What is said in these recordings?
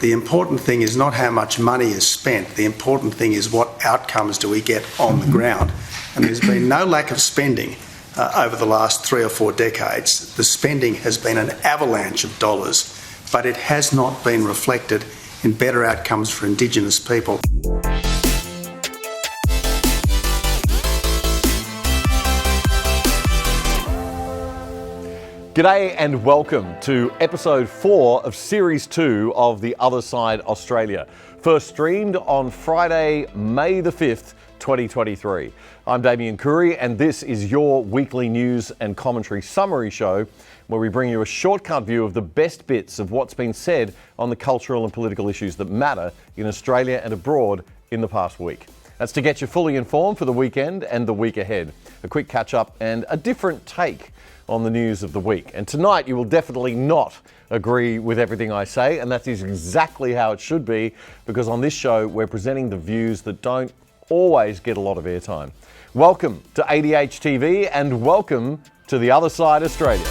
The important thing is not how much money is spent. The important thing is what outcomes do we get on the ground. And there's been no lack of spending over the last 3 or 4 decades. The spending has been an avalanche of dollars, but it has not been reflected in better outcomes for Indigenous people. G'day and welcome to episode 4 of series 2 of The Other Side Australia, first streamed on Friday, May the 5th, 2023. I'm Damian Coory and this is your weekly news and commentary summary show where we bring you a shortcut view of the best bits of what's been said on the cultural and political issues that matter in Australia and abroad in the past week. That's to get you fully informed for the weekend and the week ahead. A quick catch up and a different take on the news of the week. And tonight you will definitely not agree with everything I say, and that is exactly how it should be, because on this show we're presenting the views that don't always get a lot of airtime. Welcome to ADH TV and welcome to The Other Side Australia.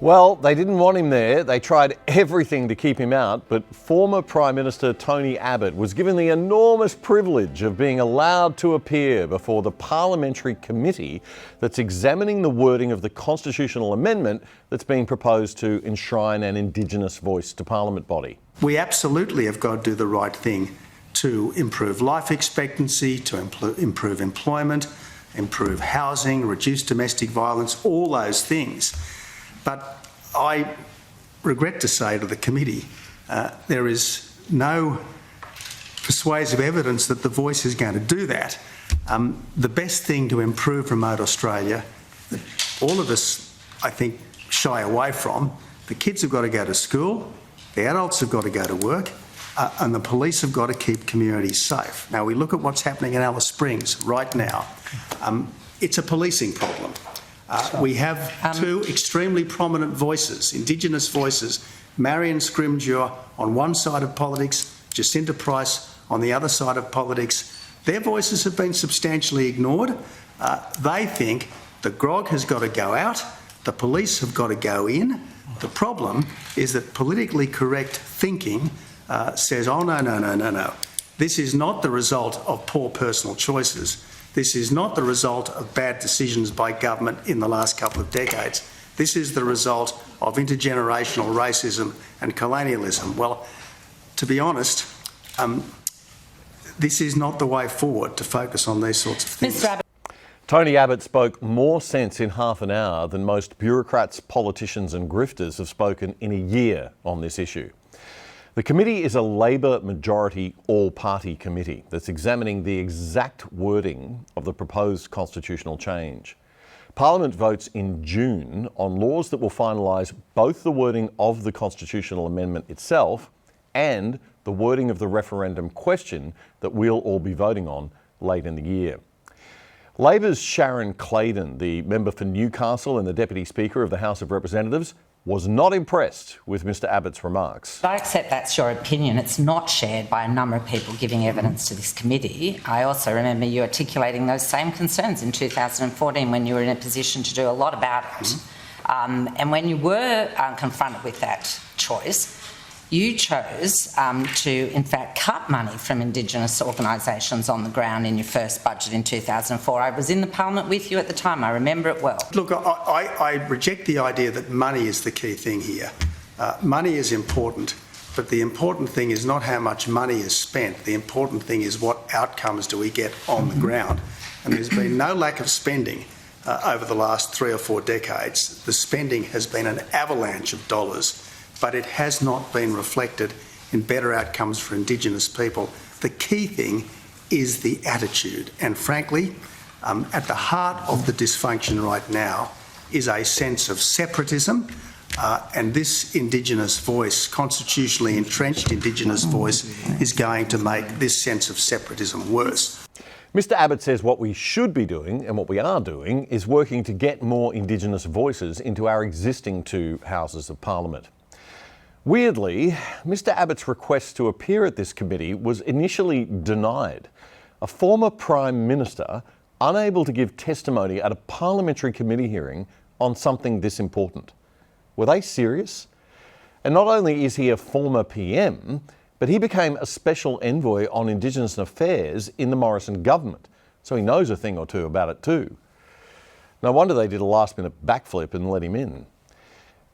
Well, they didn't want him there. They tried everything to keep him out, but former Prime Minister Tony Abbott was given the enormous privilege of being allowed to appear before the parliamentary committee that's examining the wording of the constitutional amendment that's been proposed to enshrine an Indigenous voice to Parliament body. We absolutely have got to do the right thing to improve life expectancy, to improve employment, improve housing, reduce domestic violence, all those things. But I regret to say to the committee, there is no persuasive evidence that the voice is going to do that. The best thing to improve remote Australia, that all of us, I think, shy away from, the kids have got to go to school, the adults have got to go to work, and the police have got to keep communities safe. Now, we look at what's happening in Alice Springs right now. It's a policing problem. We have two extremely prominent voices, Indigenous voices, Marion Scrimgeour on one side of politics, Jacinta Price on the other side of politics. Their voices have been substantially ignored. They think the grog has got to go out, the police have got to go in. The problem is that politically correct thinking says, oh, no. This is not the result of poor personal choices. This is not the result of bad decisions by government in the last couple of decades. This is the result of intergenerational racism and colonialism. Well, to be honest, this is not the way forward to focus on these sorts of things. Tony Abbott spoke more sense in half an hour than most bureaucrats, politicians and grifters have spoken in a year on this issue. The committee is a Labor majority all-party committee that's examining the exact wording of the proposed constitutional change. Parliament votes in June on laws that will finalise both the wording of the constitutional amendment itself and the wording of the referendum question that we'll all be voting on late in the year. Labor's Sharon Clayton, the member for Newcastle and the Deputy Speaker of the House of Representatives, was not impressed with Mr Abbott's remarks. I accept that's your opinion. It's not shared by a number of people giving evidence to this committee. I also remember you articulating those same concerns in 2014 when you were in a position to do a lot about it. And when you were confronted with that choice, you chose to, in fact, cut money from Indigenous organisations on the ground in your first budget in 2004. I was in the Parliament with you at the time. I remember it well. Look, I reject the idea that money is the key thing here. Money is important, but the important thing is not how much money is spent. The important thing is what outcomes do we get on the ground. And there's been no lack of spending over the last 3 or 4 decades. The spending has been an avalanche of dollars, but it has not been reflected in better outcomes for Indigenous people. The key thing is the attitude. And frankly, at the heart of the dysfunction right now is a sense of separatism, and this Indigenous voice, constitutionally entrenched Indigenous voice, is going to make this sense of separatism worse. Mr Abbott says what we should be doing, and what we are doing, is working to get more Indigenous voices into our existing 2 Houses of Parliament. Weirdly, Mr Abbott's request to appear at this committee was initially denied. A former Prime Minister unable to give testimony at a parliamentary committee hearing on something this important. Were they serious? And not only is he a former PM, but he became a special envoy on Indigenous affairs in the Morrison government, so he knows a thing or two about it too. No wonder they did a last-minute backflip and let him in.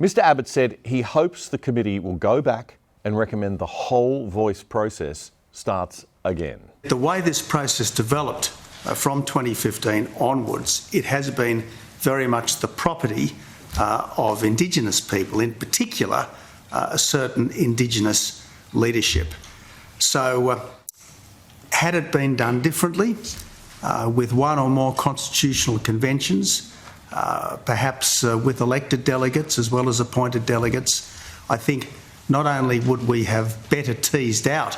Mr. Abbott said he hopes the committee will go back and recommend the whole voice process starts again. The way this process developed from 2015 onwards, it has been very much the property of Indigenous people, in particular a certain Indigenous leadership. So had it been done differently, with one or more constitutional conventions, perhaps with elected delegates as well as appointed delegates, I think not only would we have better teased out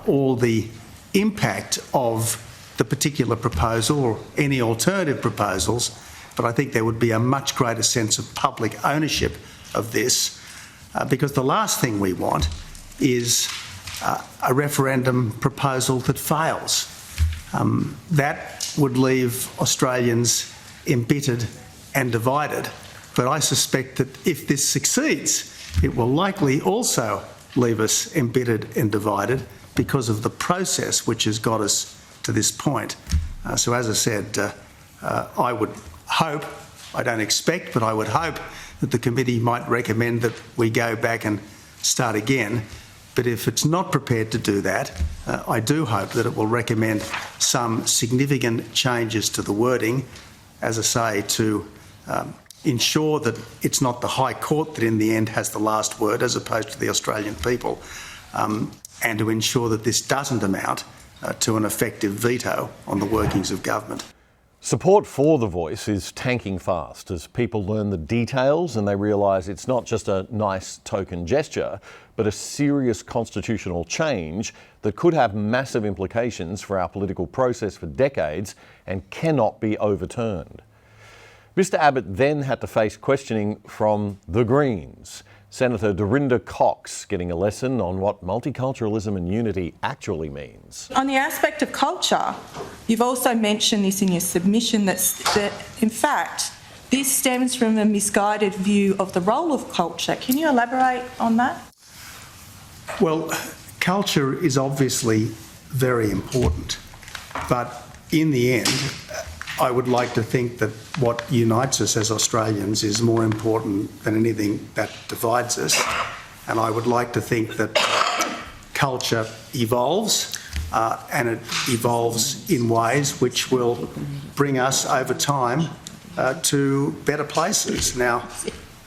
all the impact of the particular proposal or any alternative proposals, but I think there would be a much greater sense of public ownership of this, because the last thing we want is a referendum proposal that fails. That would leave Australians embittered and divided, but I suspect that if this succeeds, it will likely also leave us embittered and divided because of the process which has got us to this point. So as I said, I would hope, I don't expect, but I would hope that the committee might recommend that we go back and start again. But if it's not prepared to do that, I do hope that it will recommend some significant changes to the wording, as I say, to ensure that it's not the High Court that in the end has the last word as opposed to the Australian people, and to ensure that this doesn't amount to an effective veto on the workings of government. Support for the voice is tanking fast as people learn the details and they realise it's not just a nice token gesture, but a serious constitutional change that could have massive implications for our political process for decades and cannot be overturned. Mr. Abbott then had to face questioning from the Greens. Senator Dorinda Cox getting a lesson on what multiculturalism and unity actually means. On the aspect of culture, you've also mentioned this in your submission that in fact this stems from a misguided view of the role of culture. Can you elaborate on that? Well, culture is obviously very important, but in the end, I would like to think that what unites us as Australians is more important than anything that divides us. And I would like to think that culture evolves, and it evolves in ways which will bring us over time to better places. Now,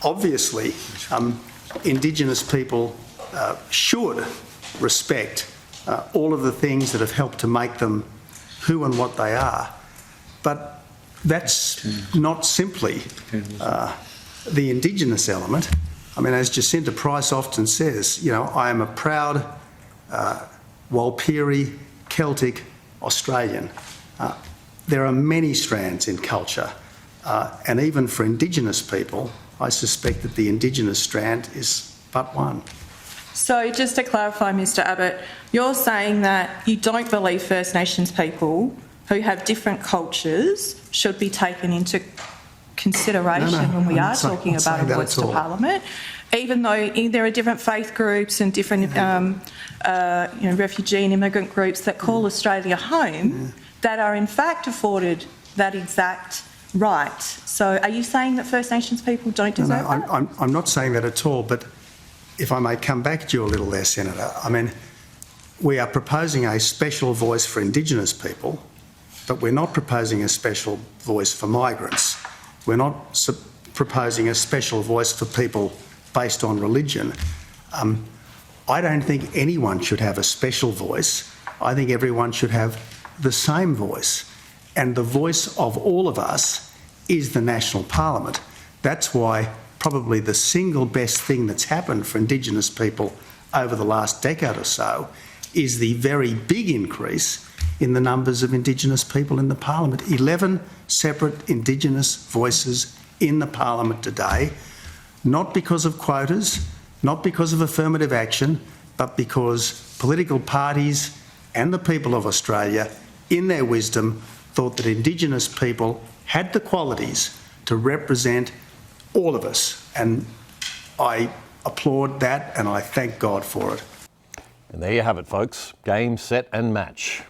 obviously, Indigenous people should respect all of the things that have helped to make them who and what they are. But that's not simply the Indigenous element. I mean, as Jacinta Price often says, you know, I am a proud Walpiri Celtic Australian. There are many strands in culture, and even for Indigenous people, I suspect that the Indigenous strand is but one. So just to clarify, Mr. Abbott, you're saying that you don't believe First Nations people who have different cultures should be taken into consideration when we are talking about a voice to Parliament, even though there are different faith groups and different refugee and immigrant groups that call Australia home that are in fact afforded that exact right. So are you saying that First Nations people don't deserve that? I'm not saying that at all, but if I may come back to you a little there, Senator, I mean, we are proposing a special voice for Indigenous people, but we're not proposing a special voice for migrants. We're not proposing a special voice for people based on religion. I don't think anyone should have a special voice. I think everyone should have the same voice. And the voice of all of us is the National Parliament. That's why probably the single best thing that's happened for Indigenous people over the last decade or so is the very big increase in the numbers of Indigenous people in the Parliament. 11 separate Indigenous voices in the Parliament today, not because of quotas, not because of affirmative action, but because political parties and the people of Australia, in their wisdom, thought that Indigenous people had the qualities to represent all of us. And I applaud that and I thank God for it. And there you have it, folks. Game, set and match.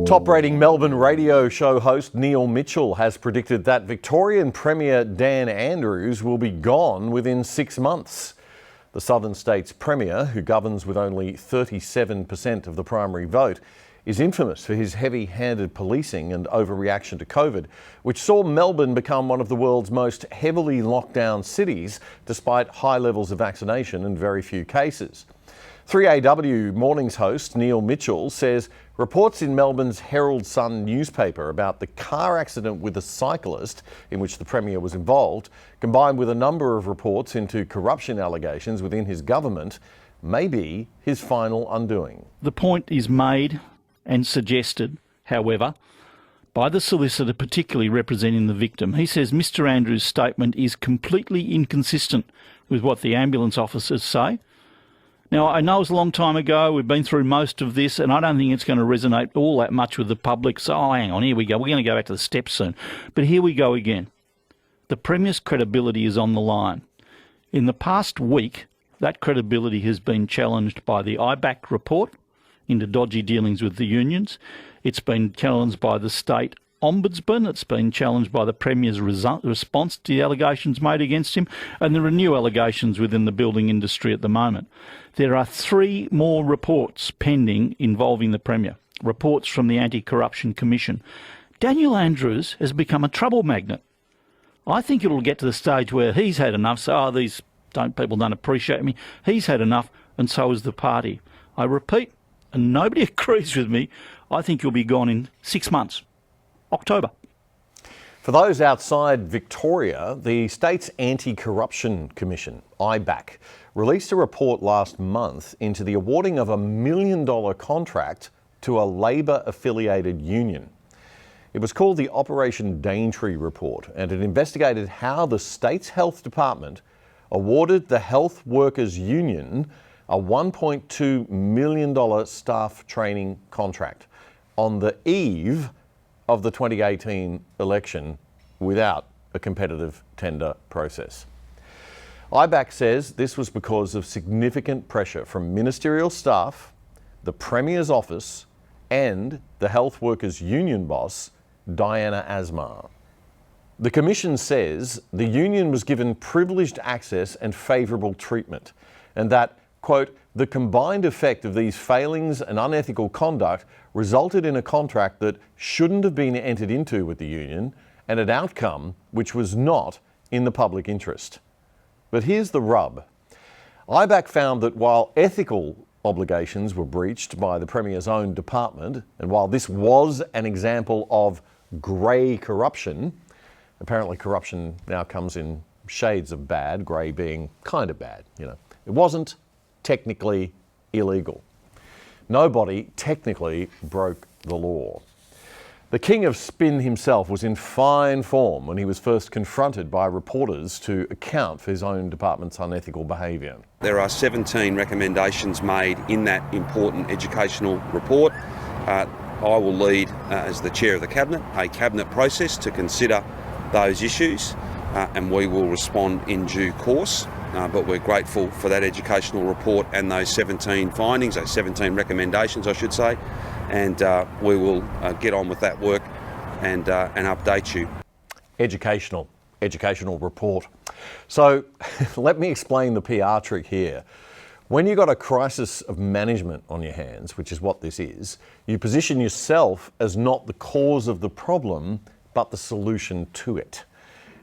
Top-rating Melbourne radio show host Neil Mitchell has predicted that Victorian Premier Dan Andrews will be gone within 6 months. The Southern States Premier, who governs with only 37% of the primary vote, is infamous for his heavy-handed policing and overreaction to COVID, which saw Melbourne become one of the world's most heavily locked down cities, despite high levels of vaccination and very few cases. 3AW Mornings host Neil Mitchell says reports in Melbourne's Herald Sun newspaper about the car accident with a cyclist in which the Premier was involved, combined with a number of reports into corruption allegations within his government, may be his final undoing. The point is made and suggested, however, by the solicitor particularly representing the victim. He says Mr Andrews' statement is completely inconsistent with what the ambulance officers say. Now, I know it was a long time ago, we've been through most of this, and I don't think it's going to resonate all that much with the public. So, hang on, here we go. We're going to go back to the steps soon. But here we go again. The Premier's credibility is on the line. In the past week, that credibility has been challenged by the IBAC report into dodgy dealings with the unions. It's been challenged by the state ombudsman. It's been challenged by the Premier's response to the allegations made against him, and there are new allegations within the building industry at the moment. There are 3 more reports pending involving the Premier, reports from the Anti-Corruption Commission. Daniel Andrews has become a trouble magnet. I think it'll get to the stage where he's had enough, so these people don't appreciate me. He's had enough, and so has the party. I repeat, and nobody agrees with me, I think he'll be gone in 6 months. October. For those outside Victoria, the state's Anti-Corruption Commission, IBAC, released a report last month into the awarding of $1 million contract to a Labor-affiliated union. It was called the Operation Daintree Report, and it investigated how the state's health department awarded the Health Workers Union a $1.2 million staff training contract on the eve of the 2018 election without a competitive tender process. IBAC says this was because of significant pressure from ministerial staff, the Premier's office and the Health Workers Union boss, Diana Asmar. The Commission says the union was given privileged access and favourable treatment, and that, quote, the combined effect of these failings and unethical conduct resulted in a contract that shouldn't have been entered into with the union and an outcome which was not in the public interest. But here's the rub. IBAC found that while ethical obligations were breached by the Premier's own department, and while this was an example of grey corruption, apparently corruption now comes in shades of bad, grey being kind of bad, it wasn't technically illegal. Nobody technically broke the law. The king of spin himself was in fine form when he was first confronted by reporters to account for his own department's unethical behaviour. There are 17 recommendations made in that important educational report. I will lead, as the Chair of the Cabinet, a Cabinet process to consider those issues, and we will respond in due course. But we're grateful for that educational report and those 17 findings, those 17 recommendations, I should say, and we will get on with that work and update you. Educational report. So let me explain the PR trick here. When you've got a crisis of management on your hands, which is what this is, you position yourself as not the cause of the problem, but the solution to it.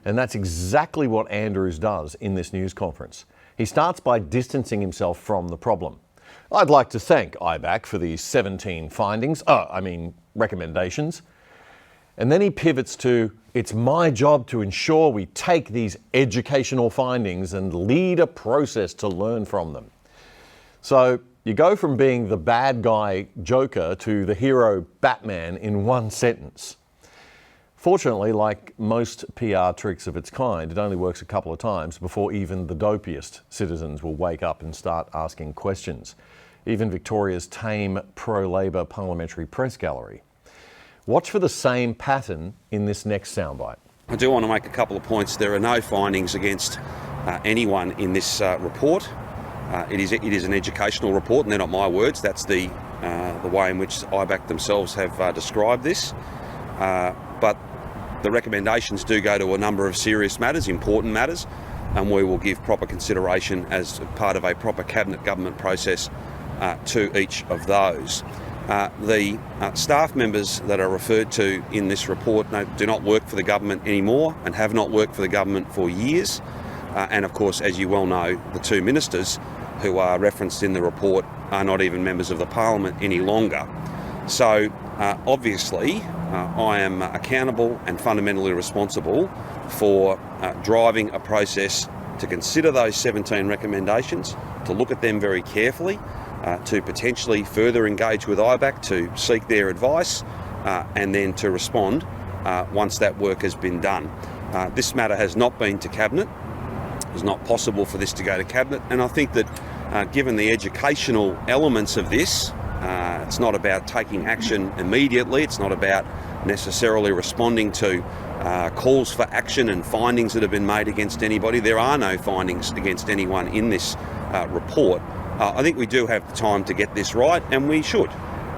And that's exactly what Andrews does in this news conference. He starts by distancing himself from the problem. I'd like to thank IBAC for these 17 recommendations. And then he pivots to, it's my job to ensure we take these educational findings and lead a process to learn from them. So you go from being the bad guy Joker to the hero Batman in one sentence. Fortunately, like most PR tricks of its kind, it only works a couple of times before even the dopiest citizens will wake up and start asking questions. Even Victoria's tame pro-Labor parliamentary press gallery. Watch for the same pattern in this next soundbite. I do want to make a couple of points. There are no findings against anyone in this report. It is an educational report, and they're not my words. That's the way in which IBAC themselves have described this. But the recommendations do go to a number of serious matters, important matters, and we will give proper consideration as part of a proper cabinet government process to each of those. The staff members that are referred to in this report do not work for the government anymore and have not worked for the government for years. And of course, as you well know, the two ministers who are referenced in the report are not even members of the parliament any longer. So obviously, I am accountable and fundamentally responsible for driving a process to consider those 17 recommendations, to look at them very carefully, to potentially further engage with IBAC to seek their advice, and then to respond once that work has been done. This matter has not been to Cabinet. It's not possible for this to go to Cabinet, and I think that given the educational elements of this, it's not about taking action immediately. It's not about necessarily responding to calls for action and findings that have been made against anybody. There are no findings against anyone in this report. I think we do have the time to get this right, and we should.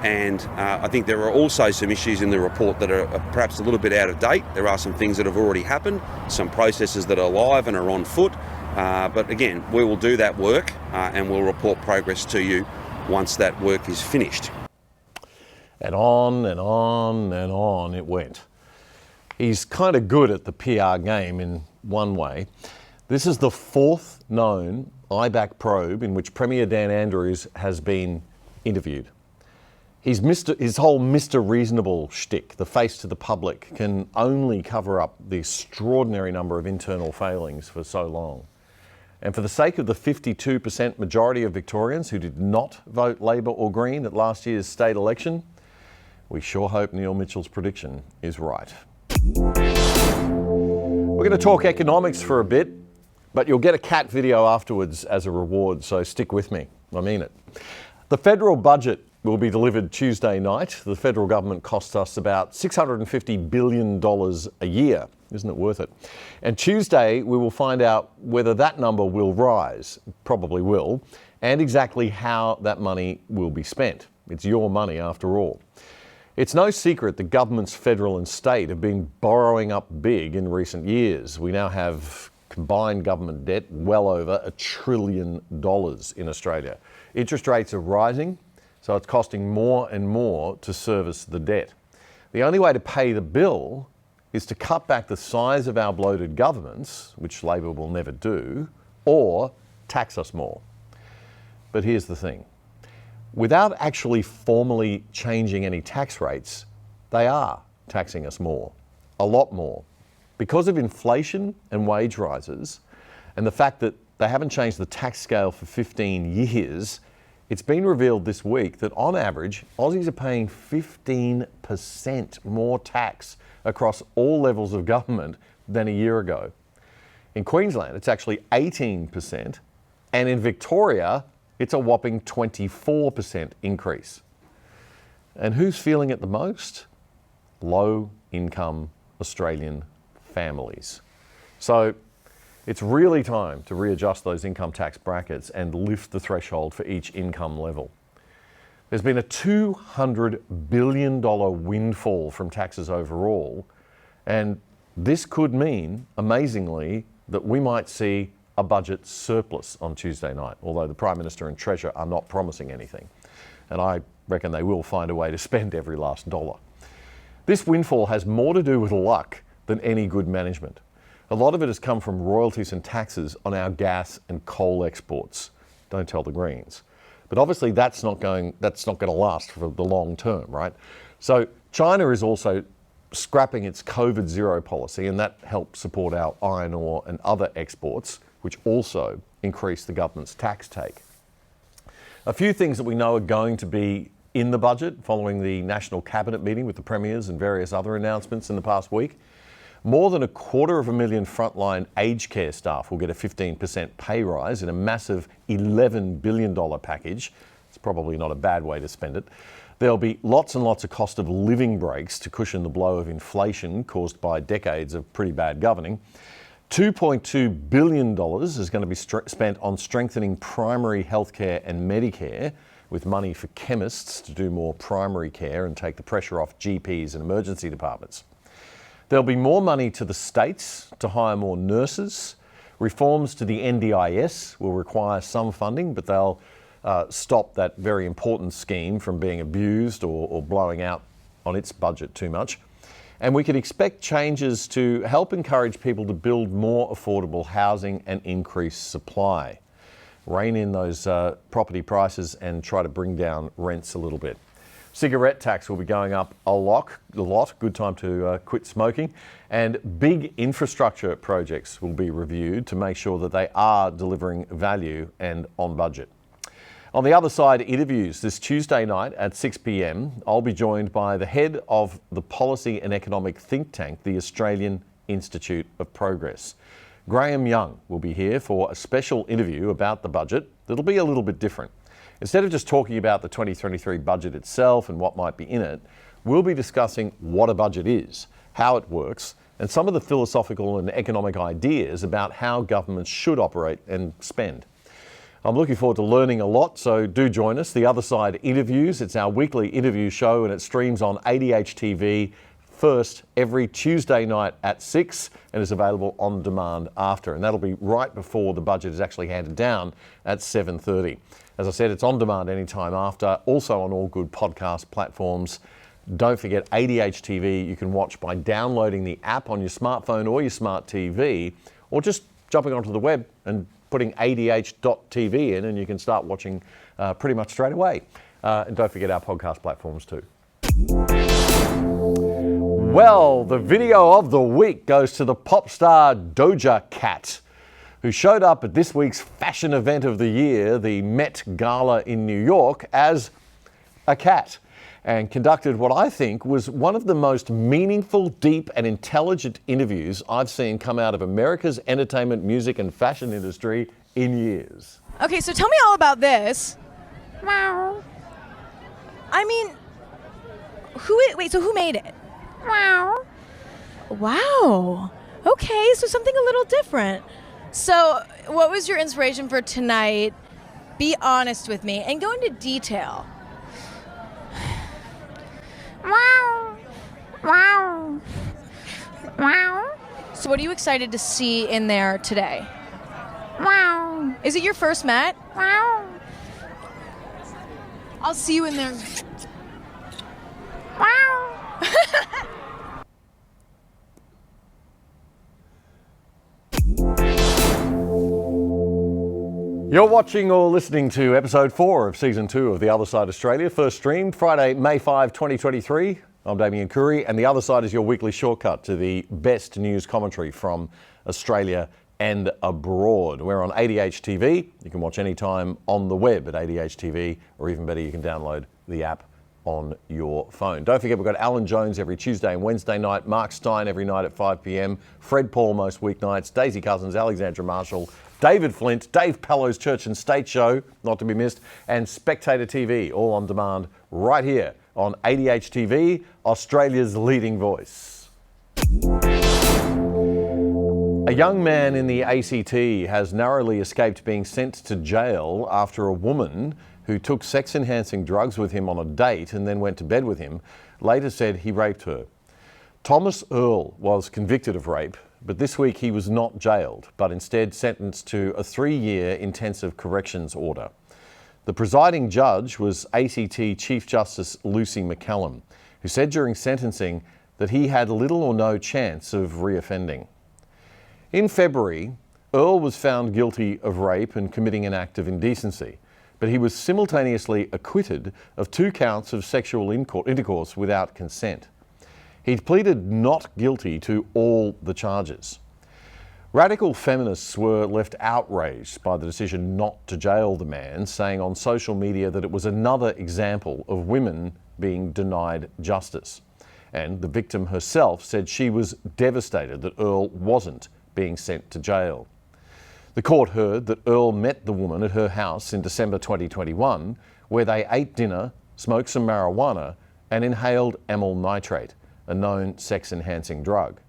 And I think there are also some issues in the report that are perhaps a little bit out of date. There are some things that have already happened, some processes that are live and are on foot. But again, we will do that work and we'll report progress to you once that work is finished. And on and on and on it went. He's kind of good at the PR game in one way. This is the fourth known IBAC probe in which Premier Dan Andrews has been interviewed. His whole Mr. Reasonable shtick, the face to the public, can only cover up the extraordinary number of internal failings for so long. And for the sake of the 52% majority of Victorians who did not vote Labor or Green at last year's state election, we sure hope Neil Mitchell's prediction is right. We're going to talk economics for a bit, but you'll get a cat video afterwards as a reward, so stick with me. I mean it. The federal budget will be delivered Tuesday night. The federal government costs us about $650 billion a year. Isn't it worth it? And Tuesday, we will find out whether that number will rise, probably will, and exactly how that money will be spent. It's your money after all. It's no secret that governments, federal and state, have been borrowing up big in recent years. We now have combined government debt well over $1 trillion in Australia. Interest rates are rising, so it's costing more and more to service the debt. The only way to pay the bill is to cut back the size of our bloated governments, which Labor will never do, or tax us more. But here's the thing. Without actually formally changing any tax rates, they are taxing us more, a lot more. Because of inflation and wage rises, and the fact that they haven't changed the tax scale for 15 years, it's been revealed this week that on average, Aussies are paying 15% more tax across all levels of government than a year ago. In Queensland, it's actually 18%, and in Victoria, it's a whopping 24% increase. And who's feeling it the most? Low-income Australian families. So it's really time to readjust those income tax brackets and lift the threshold for each income level. There's been a $200 billion windfall from taxes overall, and this could mean, amazingly, that we might see a budget surplus on Tuesday night, although the Prime Minister and Treasurer are not promising anything. And I reckon they will find a way to spend every last dollar. This windfall has more to do with luck than any good management. A lot of it has come from royalties and taxes on our gas and coal exports. Don't tell the Greens. But obviously that's not going to last for the long term, right? So China is also scrapping its COVID zero policy, and that helps support our iron ore and other exports, which also increase the government's tax take. A few things that we know are going to be in the budget following the National Cabinet meeting with the premiers and various other announcements in the past week. More than 250,000 frontline aged care staff will get a 15% pay rise in a massive $11 billion package. It's probably not a bad way to spend it. There'll be lots and lots of cost of living breaks to cushion the blow of inflation caused by decades of pretty bad governing. $2.2 billion is going to be spent on strengthening primary healthcare and Medicare, with money for chemists to do more primary care and take the pressure off GPs and emergency departments. There'll be more money to the states to hire more nurses. Reforms to the NDIS will require some funding, but they'll stop that very important scheme from being abused or blowing out on its budget too much. And we could expect changes to help encourage people to build more affordable housing and increase supply. Rein in those property prices and try to bring down rents a little bit. Cigarette tax will be going up a lot. Good time to quit smoking. And big infrastructure projects will be reviewed to make sure that they are delivering value and on budget. On the other side, interviews this Tuesday night at 6 p.m. I'll be joined by the head of the policy and economic think tank, the Australian Institute of Progress. Graham Young will be here for a special interview about the budget that'll be a little bit different. Instead of just talking about the 2023 budget itself and what might be in it, we'll be discussing what a budget is, how it works, and some of the philosophical and economic ideas about how governments should operate and spend. I'm looking forward to learning a lot, so do join us. The Other Side Interviews, it's our weekly interview show and it streams on ADH TV first every Tuesday night at 6 and is available on demand after. And that'll be right before the budget is actually handed down at 7:30. As I said, it's on demand anytime after, also on all good podcast platforms. Don't forget ADH TV you can watch by downloading the app on your smartphone or your smart TV, or just jumping onto the web and putting adh.tv in and you can start watching pretty much straight away. And don't forget our podcast platforms too. Well, the video of the week goes to the pop star Doja Cat, who showed up at this week's fashion event of the year, the Met Gala in New York, as a cat, and conducted what I think was one of the most meaningful, deep and intelligent interviews I've seen come out of America's entertainment, music and fashion industry in years. Okay, so tell me all about this. Wow. I mean, who made it? Wow. Wow. Okay, so something a little different. So, what was your inspiration for tonight? Be honest with me and go into detail. Wow. Wow. Wow. So, what are you excited to see in there today? Wow. Is it your first Met? Wow. I'll see you in there. Wow. You're watching or listening to episode 4 of season 2 of The Other Side Australia, first streamed Friday, May 5, 2023. I'm Damian Coory, and The Other Side is your weekly shortcut to the best news commentary from Australia and abroad. We're on ADH TV. You can watch anytime on the web at ADH TV, or even better, you can download the app on your phone. Don't forget, we've got Alan Jones every Tuesday and Wednesday night, Mark Stein every night at 5 p.m, Fred Paul most weeknights, Daisy Cousins, Alexandra Marshall, David Flint, Dave Pello's Church and State Show, not to be missed, and Spectator TV, all on demand right here on ADH TV, Australia's leading voice. A young man in the ACT has narrowly escaped being sent to jail after a woman who took sex-enhancing drugs with him on a date and then went to bed with him later said he raped her. Thomas Earl was convicted of rape, but this week he was not jailed, but instead sentenced to a 3-year intensive corrections order. The presiding judge was ACT Chief Justice Lucy McCallum, who said during sentencing that he had little or no chance of reoffending. In February, Earl was found guilty of rape and committing an act of indecency, but he was simultaneously acquitted of 2 counts of sexual intercourse without consent. He'd pleaded not guilty to all the charges. Radical feminists were left outraged by the decision not to jail the man, saying on social media that it was another example of women being denied justice. And the victim herself said she was devastated that Earl wasn't being sent to jail. The court heard that Earl met the woman at her house in December 2021, where they ate dinner, smoked some marijuana, and inhaled amyl nitrate, a known sex-enhancing drug.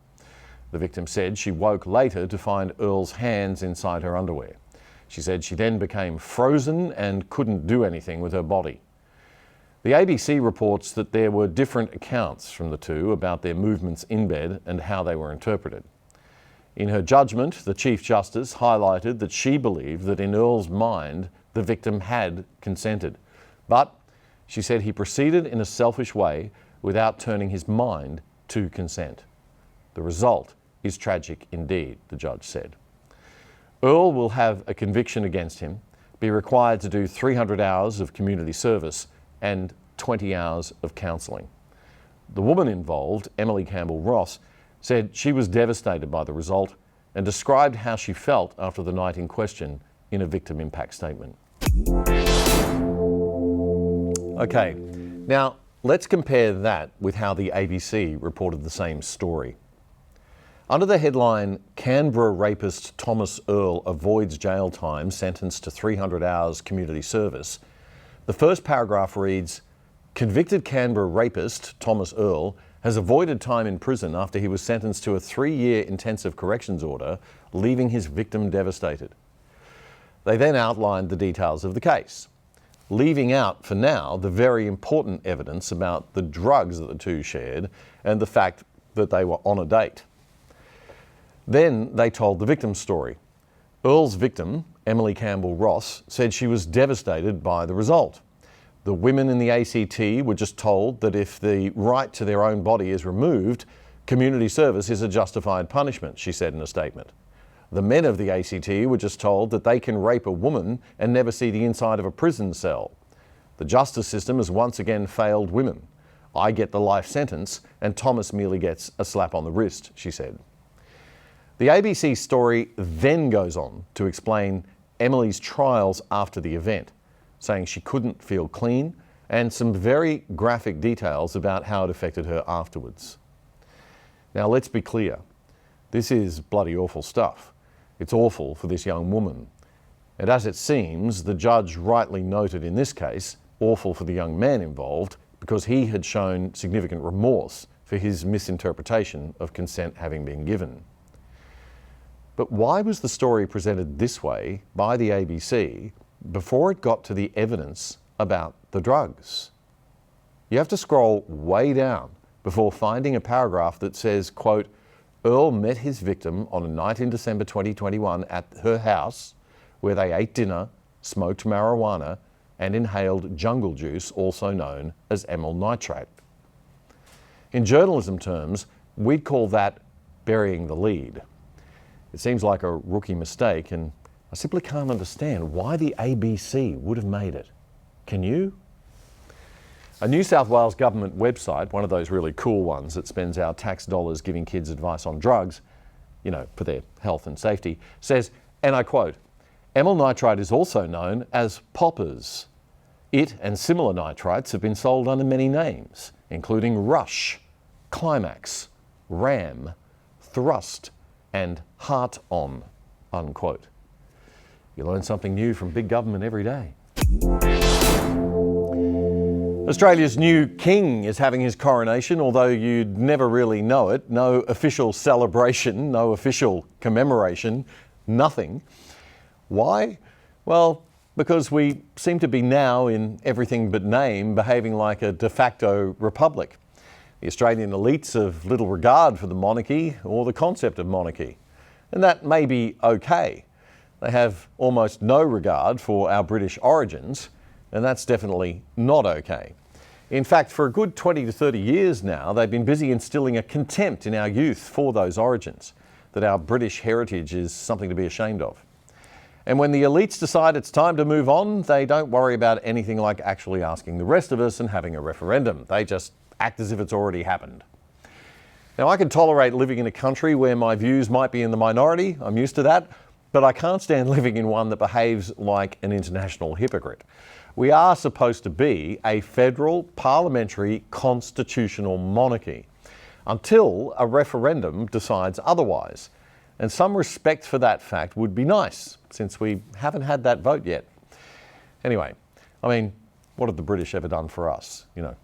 The victim said she woke later to find Earl's hands inside her underwear. She said she then became frozen and couldn't do anything with her body. The ABC reports that there were different accounts from the two about their movements in bed and how they were interpreted. In her judgment, the Chief Justice highlighted that she believed that in Earl's mind, the victim had consented. But she said he proceeded in a selfish way without turning his mind to consent. The result is tragic indeed, the judge said. Earl will have a conviction against him, be required to do 300 hours of community service and 20 hours of counselling. The woman involved, Emily Campbell-Ross, said she was devastated by the result and described how she felt after the night in question in a victim impact statement. Okay, now let's compare that with how the ABC reported the same story. Under the headline, Canberra rapist Thomas Earl avoids jail time, sentenced to 300 hours community service, the first paragraph reads, convicted Canberra rapist Thomas Earl has avoided time in prison after he was sentenced to a 3-year intensive corrections order, leaving his victim devastated. They then outlined the details of the case, leaving out for now the very important evidence about the drugs that the two shared and the fact that they were on a date. Then they told the victim's story. Earl's victim, Emily Campbell-Ross, said she was devastated by the result. The women in the ACT were just told that if the right to their own body is removed, community service is a justified punishment, she said in a statement. The men of the ACT were just told that they can rape a woman and never see the inside of a prison cell. The justice system has once again failed women. I get the life sentence and Thomas merely gets a slap on the wrist, she said. The ABC story then goes on to explain Emily's trials after the event, saying she couldn't feel clean and some very graphic details about how it affected her afterwards. Now let's be clear, this is bloody awful stuff. It's awful for this young woman. And as it seems, the judge rightly noted in this case, awful for the young man involved because he had shown significant remorse for his misinterpretation of consent having been given. But why was the story presented this way by the ABC before it got to the evidence about the drugs? You have to scroll way down before finding a paragraph that says, quote, Earl met his victim on a night in December 2021 at her house where they ate dinner, smoked marijuana, and inhaled jungle juice, also known as amyl nitrate. In journalism terms, we'd call that burying the lead. It seems like a rookie mistake, and I simply can't understand why the ABC would have made it. Can you? A New South Wales government website, one of those really cool ones that spends our tax dollars giving kids advice on drugs, for their health and safety, says, and I quote, amyl nitrite is also known as poppers. It and similar nitrites have been sold under many names, including Rush, Climax, Ram, Thrust, and Heart-On, unquote. You learn something new from big government every day. Australia's new king is having his coronation, although you'd never really know it. No official celebration, no official commemoration, nothing. Why? Well, because we seem to be now, in everything but name, behaving like a de facto republic. The Australian elites have little regard for the monarchy or the concept of monarchy. And that may be okay. They have almost no regard for our British origins, and that's definitely not okay. In fact, for a good 20 to 30 years now, they've been busy instilling a contempt in our youth for those origins, that our British heritage is something to be ashamed of. And when the elites decide it's time to move on, they don't worry about anything like actually asking the rest of us and having a referendum. They just act as if it's already happened. Now, I can tolerate living in a country where my views might be in the minority. I'm used to that. But I can't stand living in one that behaves like an international hypocrite. We are supposed to be a federal, parliamentary, constitutional monarchy until a referendum decides otherwise. And some respect for that fact would be nice, since we haven't had that vote yet. Anyway, what have the British ever done for us? You know,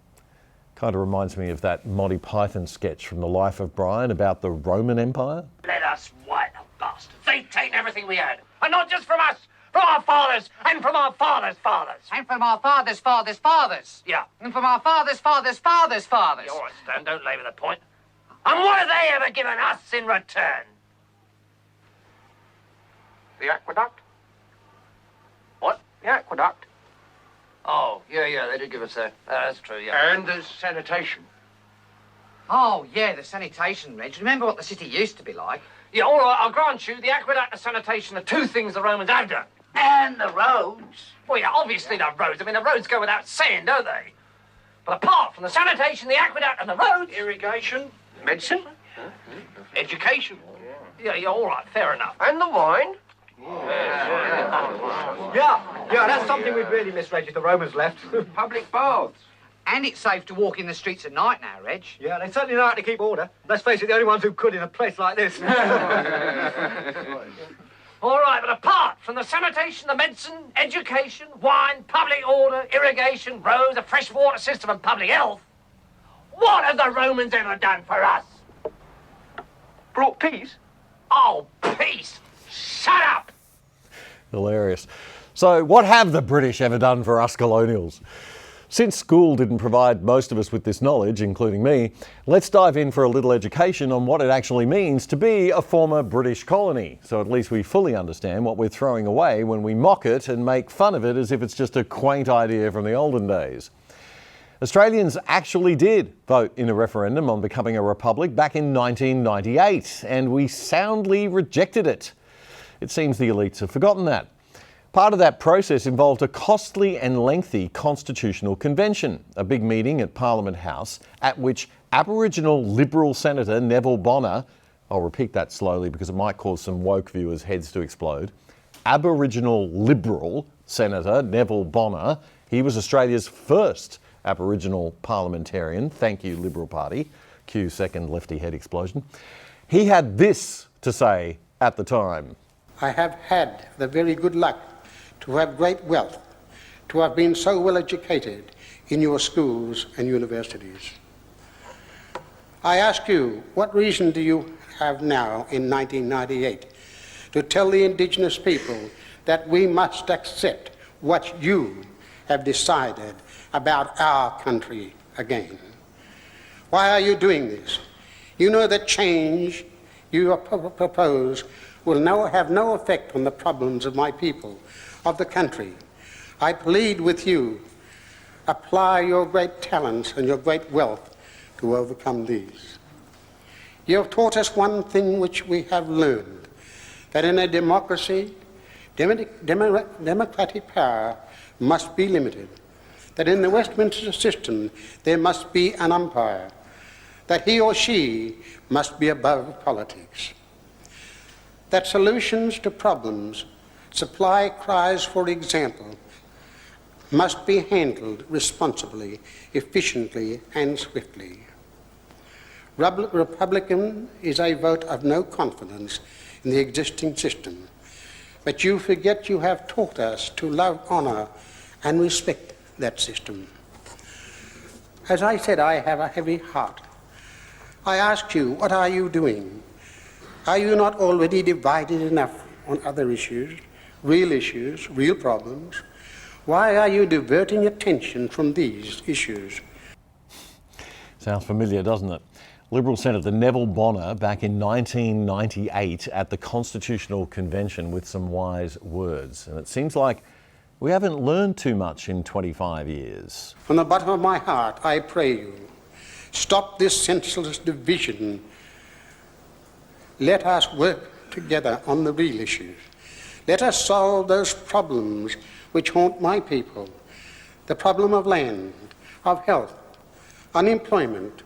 kind of reminds me of that Monty Python sketch from The Life of Brian about the Roman Empire. Let us white the bastards. They've taken everything we had. And not just from us, from our fathers and from our fathers' fathers. And from our fathers' fathers' fathers. Yeah. And from our fathers' fathers' fathers' fathers. All right, Stan, don't labour the point. And what have they ever given us in return? The aqueduct? What? The aqueduct. Oh, yeah, they did give us that. That's true, yeah. And the sanitation. Oh, yeah, the sanitation, Reg. Remember what the city used to be like? Yeah, all right, I'll grant you, the aqueduct and sanitation are two things the Romans have done. And the roads. Well, yeah, obviously the roads. I mean, the roads go without saying, don't they? But apart from the sanitation, the aqueduct and the roads... Irrigation. Medicine. Education. Yeah, all right, fair enough. And the wine. Yeah, that's something we'd really miss, Reg, if the Romans left. Public baths. And it's safe to walk in the streets at night now, Reg. Yeah, they certainly know how to keep order. Let's face it, the only ones who could in a place like this. All right, but apart from the sanitation, the medicine, education, wine, public order, irrigation, roads, a fresh water system and public health, what have the Romans ever done for us? Brought peace. Oh, peace! Shut up! Hilarious. So what have the British ever done for us colonials? Since school didn't provide most of us with this knowledge, including me, let's dive in for a little education on what it actually means to be a former British colony, so at least we fully understand what we're throwing away when we mock it and make fun of it as if it's just a quaint idea from the olden days. Australians actually did vote in a referendum on becoming a republic back in 1998, and we soundly rejected it. It seems the elites have forgotten that. Part of that process involved a costly and lengthy constitutional convention, a big meeting at Parliament House at which Aboriginal Liberal Senator Neville Bonner, I'll repeat that slowly because it might cause some woke viewers' heads to explode, Aboriginal Liberal Senator Neville Bonner, he was Australia's first Aboriginal parliamentarian, thank you Liberal Party, cue second lefty head explosion. He had this to say at the time. I have had the very good luck to have great wealth, to have been so well educated in your schools and universities. I ask you, what reason do you have now in 1998 to tell the Indigenous people that we must accept what you have decided about our country again? Why are you doing this? You know that change you propose will have no effect on the problems of my people, of the country. I plead with you, apply your great talents and your great wealth to overcome these. You have taught us one thing which we have learned, that in a democracy, democratic power must be limited, that in the Westminster system there must be an umpire, that he or she must be above politics, that solutions to problems, supply cries, for example, must be handled responsibly, efficiently, and swiftly. Republican is a vote of no confidence in the existing system, but you forget you have taught us to love, honour, and respect that system. As I said, I have a heavy heart. I ask you, what are you doing? Are you not already divided enough on other issues, real problems? Why are you diverting attention from these issues? Sounds familiar, doesn't it? Liberal Senator Neville Bonner back in 1998 at the Constitutional Convention with some wise words. And it seems like we haven't learned too much in 25 years. From the bottom of my heart, I pray you, stop this senseless division. Let us work together on the real issues. Let us solve those problems which haunt my people. The problem of land, of health, unemployment,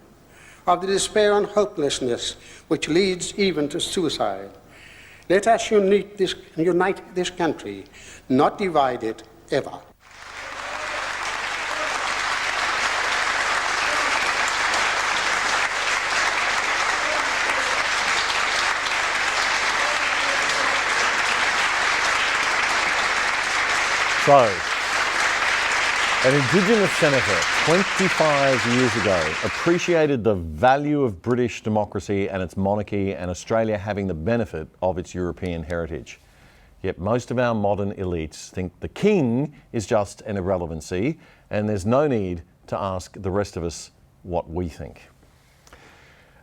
of the despair and hopelessness which leads even to suicide. Let us unite this country, not divide it ever. So, An Indigenous senator 25 years ago appreciated the value of British democracy and its monarchy and Australia having the benefit of its European heritage. Yet most of our modern elites think the king is just an irrelevancy and there's no need to ask the rest of us what we think.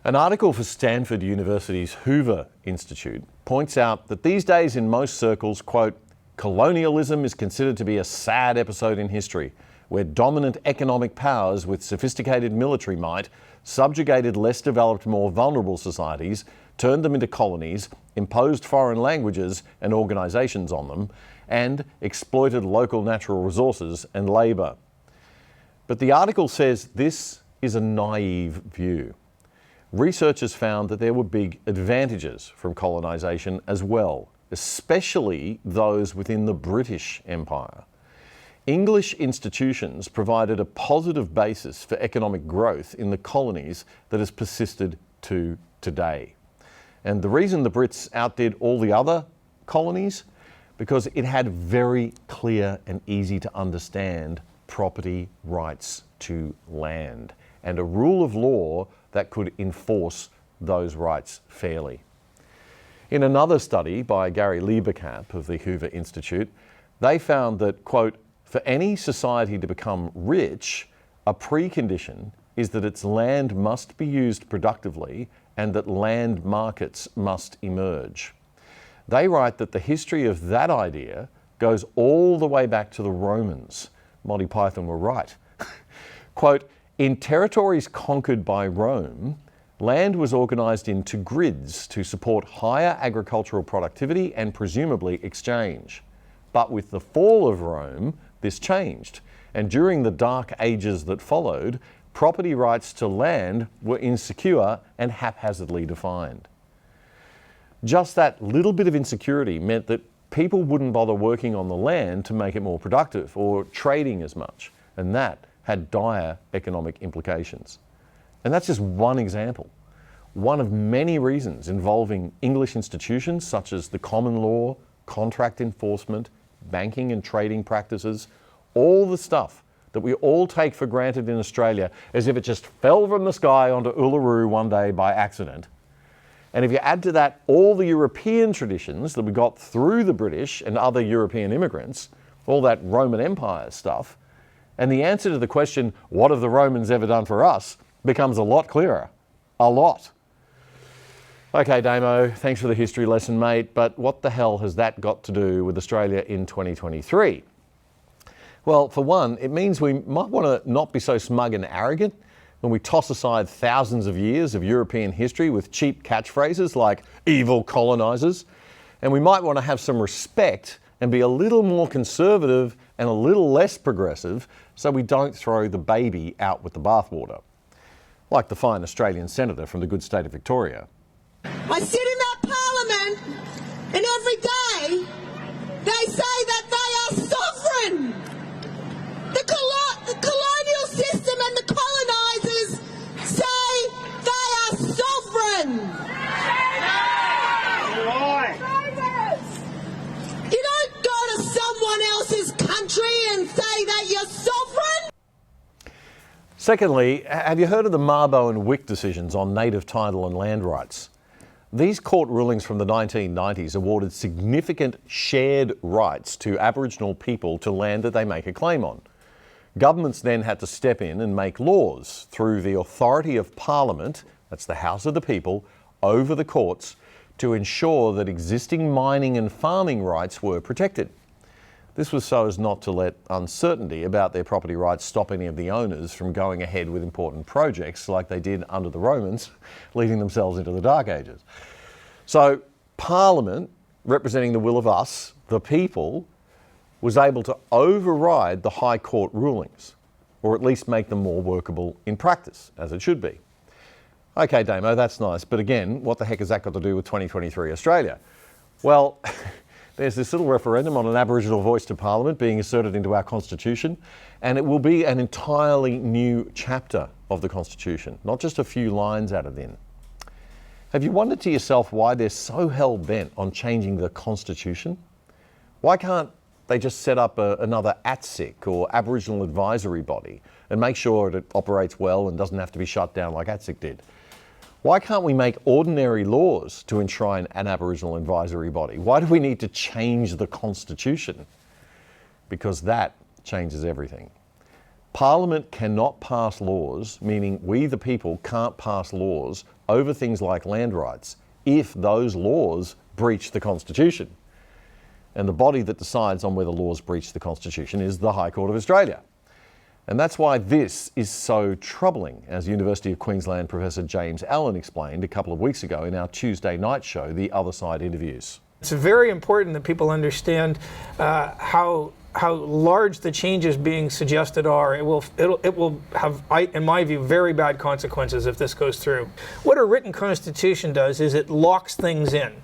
An article for Stanford University's Hoover Institute points out that these days in most circles, quote, colonialism is considered to be a sad episode in history, where dominant economic powers with sophisticated military might subjugated less developed, more vulnerable societies, turned them into colonies, imposed foreign languages and organisations on them, and exploited local natural resources and labour. But the article says this is a naive view. Researchers found that there were big advantages from colonisation as well, especially those within the British Empire. English institutions provided a positive basis for economic growth in the colonies that has persisted to today. And the reason the Brits outdid all the other colonies, because it had very clear and easy to understand property rights to land and a rule of law that could enforce those rights fairly. In another study by Gary Lieberkamp of the Hoover Institute, they found that, quote, for any society to become rich, a precondition is that its land must be used productively and that land markets must emerge. They write that the history of that idea goes all the way back to the Romans. Monty Python were right. Quote, in territories conquered by Rome, land was organised into grids to support higher agricultural productivity and presumably exchange. But with the fall of Rome, this changed, and during the dark ages that followed, property rights to land were insecure and haphazardly defined. Just that little bit of insecurity meant that people wouldn't bother working on the land to make it more productive or trading as much, and that had dire economic implications. And that's just one example, one of many reasons involving English institutions such as the common law, contract enforcement, banking and trading practices, all the stuff that we all take for granted in Australia as if it just fell from the sky onto Uluru one day by accident. And if you add to that all the European traditions that we got through the British and other European immigrants, all that Roman Empire stuff, and the answer to the question, what have the Romans ever done for us, becomes a lot clearer. A lot. Okay, Damo, thanks for the history lesson, mate, but what the hell has that got to do with Australia in 2023? Well, for one, it means we might want to not be so smug and arrogant when we toss aside thousands of years of European history with cheap catchphrases like evil colonisers, and we might want to have some respect and be a little more conservative and a little less progressive so we don't throw the baby out with the bathwater. Like the fine Australian senator from the good state of Victoria. I sit in that parliament and every day they say that they are sovereign. The colonial system and the colonisers say they are sovereign. You don't go to someone else's country and say that you're sovereign. Secondly, have you heard of the Mabo and Wick decisions on native title and land rights? These court rulings from the 1990s awarded significant shared rights to Aboriginal people to land that they make a claim on. Governments then had to step in and make laws through the authority of Parliament, that's the House of the People, over the courts to ensure that existing mining and farming rights were protected. This was so as not to let uncertainty about their property rights stop any of the owners from going ahead with important projects like they did under the Romans, leading themselves into the Dark Ages. So Parliament, representing the will of us, the people, was able to override the High Court rulings, or at least make them more workable in practice, as it should be. Okay, Damo, that's nice, but again, what the heck has that got to do with 2023 Australia? Well, there's this little referendum on an Aboriginal voice to Parliament being asserted into our Constitution, and it will be an entirely new chapter of the Constitution, not just a few lines added in. Have you wondered to yourself why they're so hell-bent on changing the Constitution? Why can't they just set up another ATSIC or Aboriginal Advisory Body and make sure it operates well and doesn't have to be shut down like ATSIC did? Why can't we make ordinary laws to enshrine an Aboriginal advisory body? Why do we need to change the Constitution? Because that changes everything. Parliament cannot pass laws, meaning we the people can't pass laws over things like land rights if those laws breach the Constitution. And the body that decides on whether laws breach the Constitution is the High Court of Australia. And that's why this is so troubling, as University of Queensland Professor James Allen explained a couple of weeks ago in our Tuesday night show, The Other Side Interviews. It's very important that people understand how large the changes being suggested are. It will have, in my view, very bad consequences if this goes through. What a written constitution does is it locks things in.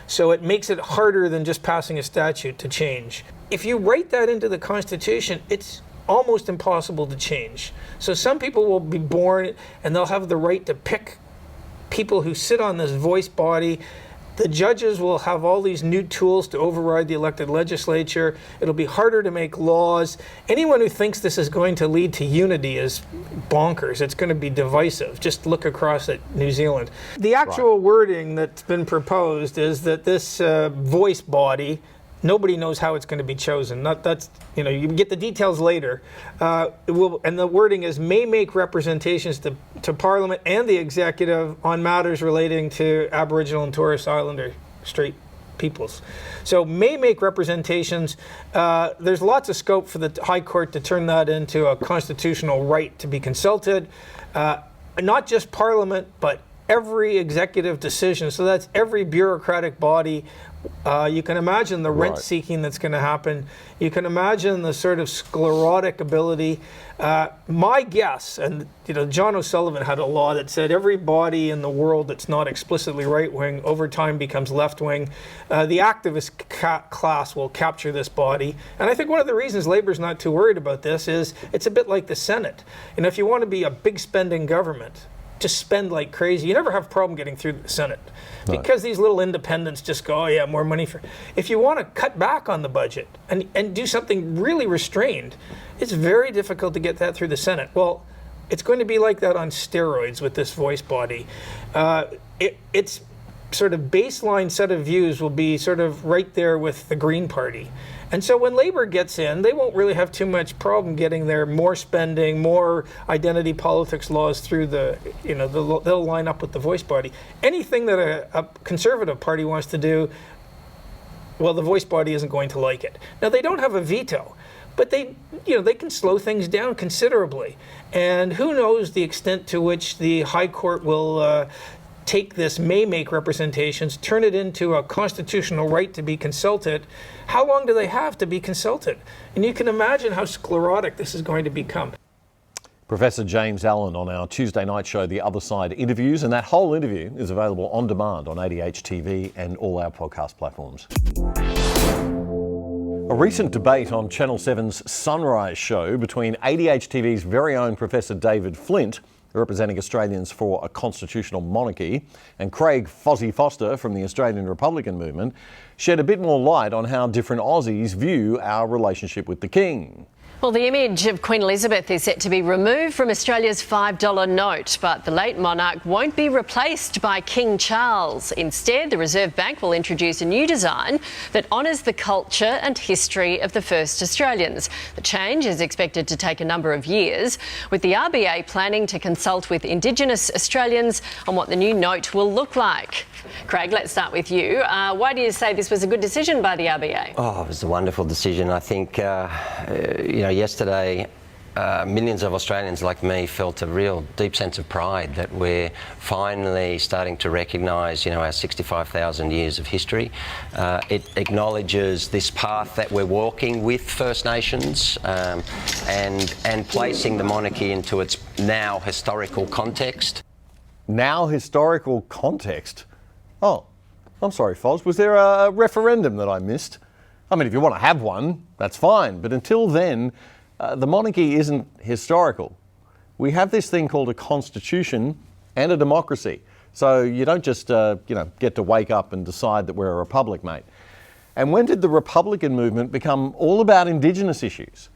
So it makes it harder than just passing a statute to change. If you write that into the Constitution, it's almost impossible to change. So some people will be born and they'll have the right to pick people who sit on this voice body. The judges will have all these new tools to override the elected legislature. It'll be harder to make laws. Anyone who thinks this is going to lead to unity is bonkers. It's going to be divisive. Just look across at New Zealand. The actual wording that's been proposed is that this voice body, nobody knows how it's going to be chosen. You can get the details later. And the wording is may make representations to Parliament and the Executive on matters relating to Aboriginal and Torres Islander Strait peoples. So may make representations. There's lots of scope for the High Court to turn that into a constitutional right to be consulted. Not just Parliament, but every executive decision. So that's every bureaucratic body. You can imagine the rent seeking that's going to happen. You can imagine the sort of sclerotic ability. My guess, and John O'Sullivan had a law that said every body in the world that's not explicitly right-wing over time becomes left-wing. The activist class will capture this body. And I think one of the reasons Labour's not too worried about this is it's a bit like the Senate. If you want to be a big spending government, just spend like crazy. You never have a problem getting through the Senate because these little independents just go, oh yeah, more money for. If you want to cut back on the budget and do something really restrained, it's very difficult to get that through the Senate. Well, it's going to be like that on steroids with this voice body. Its sort of baseline set of views will be sort of right there with the Green Party. And so when Labour gets in, they won't really have too much problem getting their more spending, more identity politics laws through they'll line up with the voice body. Anything that a Conservative Party wants to do, well, the voice body isn't going to like it. Now, they don't have a veto, but they can slow things down considerably. And who knows the extent to which the High Court will take this may make representations, turn it into a constitutional right to be consulted. How long do they have to be consulted? And you can imagine how sclerotic this is going to become. Professor James Allen on our Tuesday night show, The Other Side Interviews, and that whole interview is available on demand on ADH TV and all our podcast platforms. A recent debate on Channel 7's Sunrise show between ADH TV's very own Professor David Flint, representing Australians for a Constitutional Monarchy, and Craig Fozzie Foster from the Australian Republican Movement, shed a bit more light on how different Aussies view our relationship with the King. Well, the image of Queen Elizabeth is set to be removed from Australia's $5 note, but the late monarch won't be replaced by King Charles. Instead, the Reserve Bank will introduce a new design that honours the culture and history of the first Australians. The change is expected to take a number of years, with the RBA planning to consult with Indigenous Australians on what the new note will look like. Craig, let's start with you. Why do you say this was a good decision by the RBA? Oh, it was a wonderful decision. I think, yesterday, millions of Australians like me felt a real deep sense of pride that we're finally starting to recognise, our 65,000 years of history. It acknowledges this path that we're walking with First Nations and placing the monarchy into its now historical context. Now historical context? Oh, I'm sorry, Foz. Was there a referendum that I missed? I mean, if you want to have one, that's fine. But until then, the monarchy isn't historical. We have this thing called a constitution and a democracy. So you don't just, get to wake up and decide that we're a republic, mate. And when did the Republican movement become all about Indigenous issues?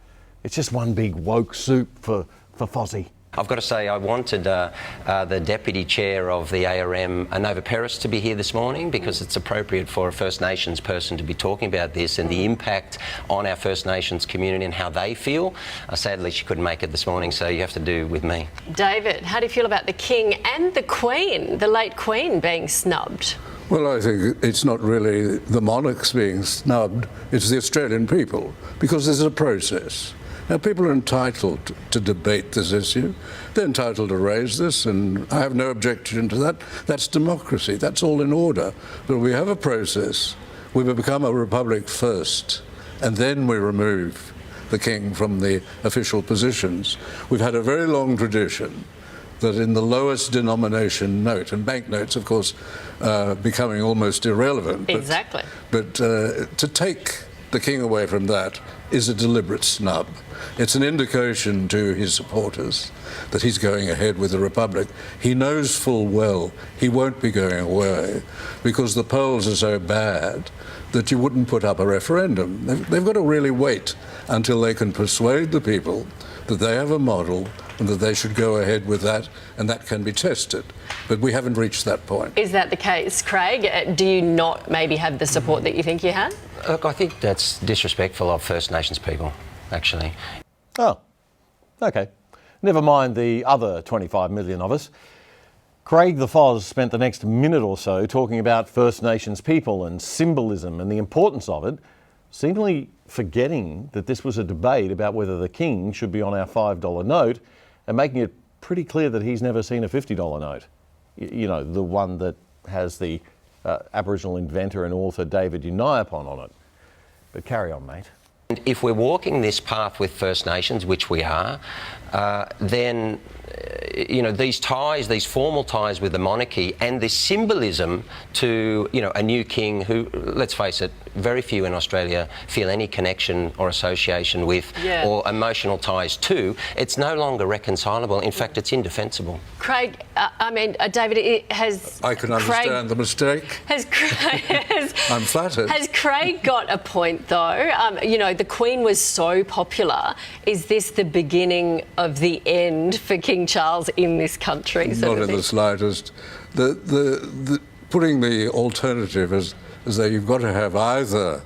It's just one big woke soup for Fozzie. I've got to say, I wanted the Deputy Chair of the ARM, Nova Peris, to be here this morning because it's appropriate for a First Nations person to be talking about this and the impact on our First Nations community and how they feel. Sadly, she couldn't make it this morning, so you have to do with me. David, how do you feel about the King and the Queen, the late Queen, being snubbed? Well, I think it's not really the monarchs being snubbed, it's the Australian people, because there's a process. Now, people are entitled to debate this issue. They're entitled to raise this, and I have no objection to that. That's democracy. That's all in order. But we have a process. We will become a republic first, and then we remove the king from the official positions. We've had a very long tradition that in the lowest denomination note, and banknotes, of course, becoming almost irrelevant. Exactly. But to take the king away from that is a deliberate snub. It's an indication to his supporters that he's going ahead with the Republic. He knows full well he won't be going away because the polls are so bad that you wouldn't put up a referendum. They've got to really wait until they can persuade the people that they have a model and that they should go ahead with that, and that can be tested. But we haven't reached that point. Is that the case, Craig? Do you not maybe have the support that you think you had? Look, I think that's disrespectful of First Nations people, actually. Oh, okay. Never mind the other 25 million of us. Craig the Foz spent the next minute or so talking about First Nations people and symbolism and the importance of it, seemingly forgetting that this was a debate about whether the king should be on our $5 note and making it pretty clear that he's never seen a $50 note. You know, the one that has the Aboriginal inventor and author David Uniapon on it. But carry on, mate. And if we're walking this path with First Nations, which we are, then you know, these ties, these formal ties with the monarchy and the symbolism to, you know, a new king who, let's face it, very few in Australia feel any connection or association with or emotional ties to, it's no longer reconcilable. In fact, it's indefensible. Craig, David, I can understand the mistake. I'm flattered. Has Craig got a point, though? You know, the Queen was so popular. Is this the beginning of the end for King Charles in this country? Not in the slightest. The putting the alternative as though you've got to have either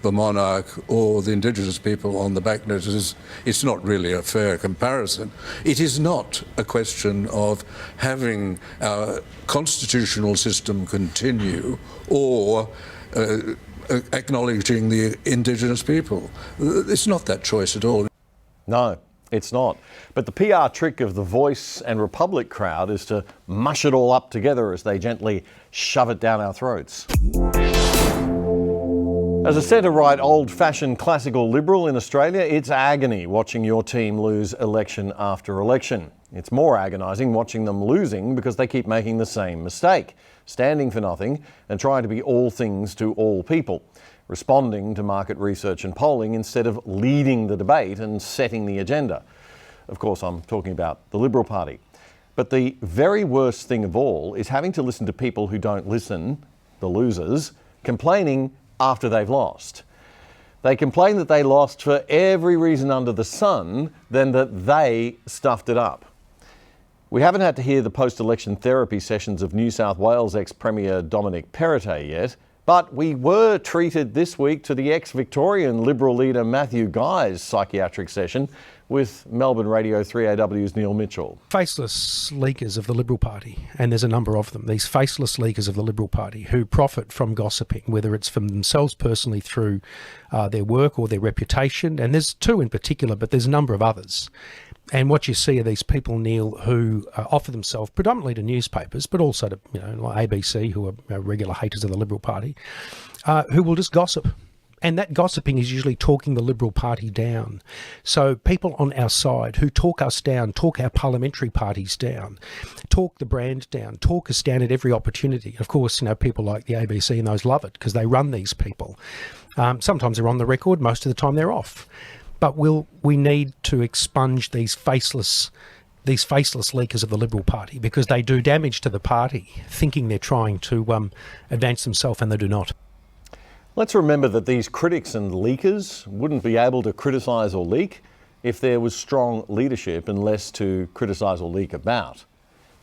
the monarch or the Indigenous people on the back notices, it's not really a fair comparison. It is not a question of having our constitutional system continue or acknowledging the Indigenous people. It's not that choice at all. No, it's not. But the PR trick of the Voice and Republic crowd is to mush it all up together as they gently shove it down our throats. As a centre-right, old-fashioned classical Liberal in Australia, it's agony watching your team lose election after election. It's more agonising watching them losing because they keep making the same mistake, standing for nothing and trying to be all things to all people, responding to market research and polling instead of leading the debate and setting the agenda. Of course, I'm talking about the Liberal Party. But the very worst thing of all is having to listen to people who don't listen, the losers, complaining after they've lost. They complain that they lost for every reason under the sun, then that they stuffed it up. We haven't had to hear the post-election therapy sessions of New South Wales ex-Premier Dominic Perrottet yet, but we were treated this week to the ex-Victorian Liberal leader Matthew Guy's psychiatric session with Melbourne Radio 3AW's Neil Mitchell. Faceless leakers of the Liberal Party, and there's a number of them, these faceless leakers of the Liberal Party who profit from gossiping, whether it's from themselves personally through their work or their reputation, and there's two in particular, but there's a number of others. And what you see are these people, Neil, who offer themselves predominantly to newspapers, but also to, like ABC, who are regular haters of the Liberal Party, who will just gossip. And that gossiping is usually talking the Liberal Party down. So people on our side who talk us down, talk our parliamentary parties down, talk the brand down, talk us down at every opportunity. Of course, people like the ABC and those love it because they run these people. Sometimes they're on the record, most of the time they're off. But we need to expunge these faceless leakers of the Liberal Party because they do damage to the party, thinking they're trying to advance themselves and they do not. Let's remember that these critics and leakers wouldn't be able to criticise or leak if there was strong leadership and less to criticise or leak about,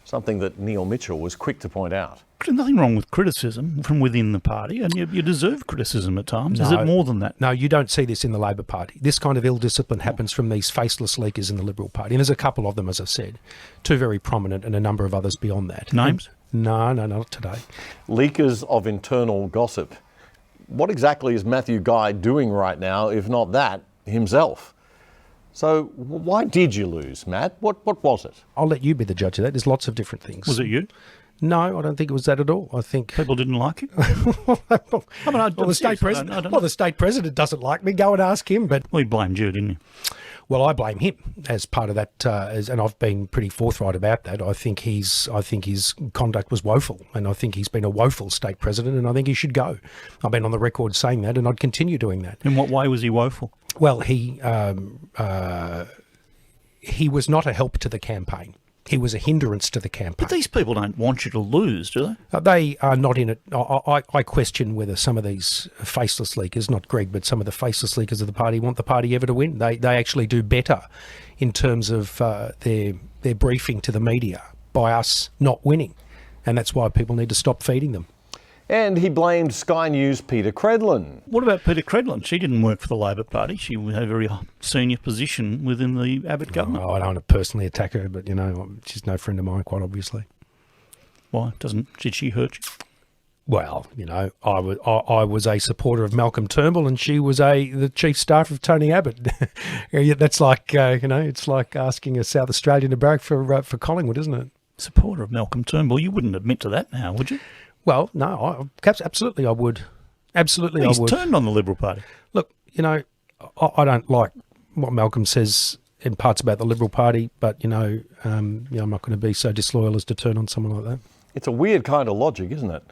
something that Neil Mitchell was quick to point out. There's nothing wrong with criticism from within the party, and you deserve criticism at times. Is No. it more than that? No, you don't see this in the Labor Party. This kind of ill discipline happens from these faceless leakers in the Liberal Party. And there's a couple of them, as I've said, two very prominent and a number of others beyond that. Names? No, not today. Leakers of internal gossip. What exactly is Matthew Guy doing right now, if not that, himself? So why did you lose, Matt? What was it? I'll let you be the judge of that. There's lots of different things. Was it you? No, I don't think it was that at all. I think people didn't like you. The state president. Well, the state president doesn't like me. Go and ask him. But he blamed you, didn't he? Well, I blame him as part of that, and I've been pretty forthright about that. I think his conduct was woeful, and I think he's been a woeful state president, and I think he should go. I've been on the record saying that, and I'd continue doing that. In what way was he woeful? Well, he was not a help to the campaign. He was a hindrance to the campaign. But these people don't want you to lose, do they? They are not in it. I question whether some of these faceless leakers, not Greg, but some of the faceless leakers of the party want the party ever to win. They actually do better in terms of their briefing to the media by us not winning. And that's why people need to stop feeding them. And he blamed Sky News' Peter Credlin. What about Peter Credlin? She didn't work for the Labor Party. She had a very senior position within the Abbott government. I don't want to personally attack her, but, she's no friend of mine, quite obviously. Why? Did she hurt you? Well, I was a supporter of Malcolm Turnbull, and she was the chief staff of Tony Abbott. That's like, it's like asking a South Australian to barrack for Collingwood, isn't it? Supporter of Malcolm Turnbull? You wouldn't admit to that now, would you? Well, no, absolutely I would. Absolutely He's I would. turned on the Liberal Party. Look, I don't like what Malcolm says in parts about the Liberal Party, but, I'm not going to be so disloyal as to turn on someone like that. It's a weird kind of logic, isn't it?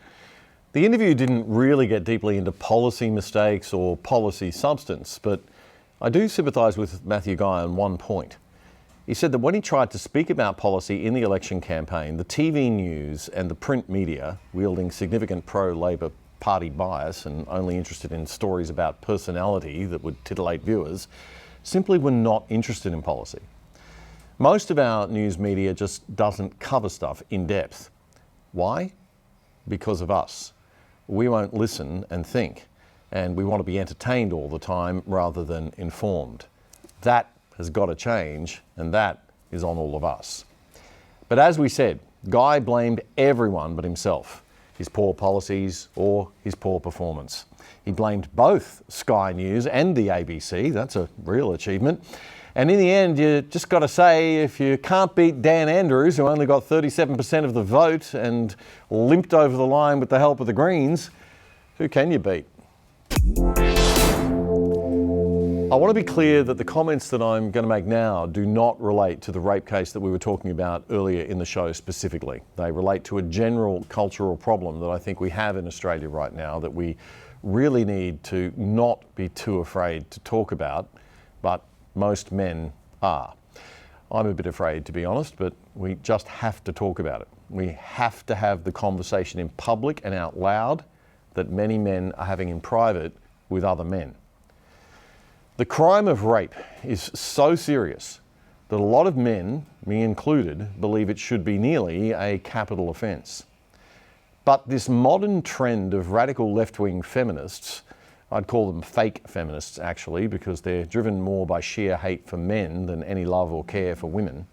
The interview didn't really get deeply into policy mistakes or policy substance, but I do sympathise with Matthew Guy on one point. He said that when he tried to speak about policy in the election campaign, the TV news and the print media, wielding significant pro-Labor Party bias and only interested in stories about personality that would titillate viewers, simply were not interested in policy. Most of our news media just doesn't cover stuff in depth. Why? Because of us. We won't listen and think, and we want to be entertained all the time rather than informed. That has got to change, and that is on all of us. But as we said, Guy blamed everyone but himself, his poor policies or his poor performance. He blamed both Sky News and the ABC. That's a real achievement. And in the end, you just got to say, if you can't beat Dan Andrews, who only got 37% of the vote and limped over the line with the help of the Greens, who can you beat? I want to be clear that the comments that I'm going to make now do not relate to the rape case that we were talking about earlier in the show specifically. They relate to a general cultural problem that I think we have in Australia right now that we really need to not be too afraid to talk about, but most men are. I'm a bit afraid, to be honest, but we just have to talk about it. We have to have the conversation in public and out loud that many men are having in private with other men. The crime of rape is so serious that a lot of men, me included, believe it should be nearly a capital offence. But this modern trend of radical left-wing feminists, I'd call them fake feminists actually, because they're driven more by sheer hate for men than any love or care for women.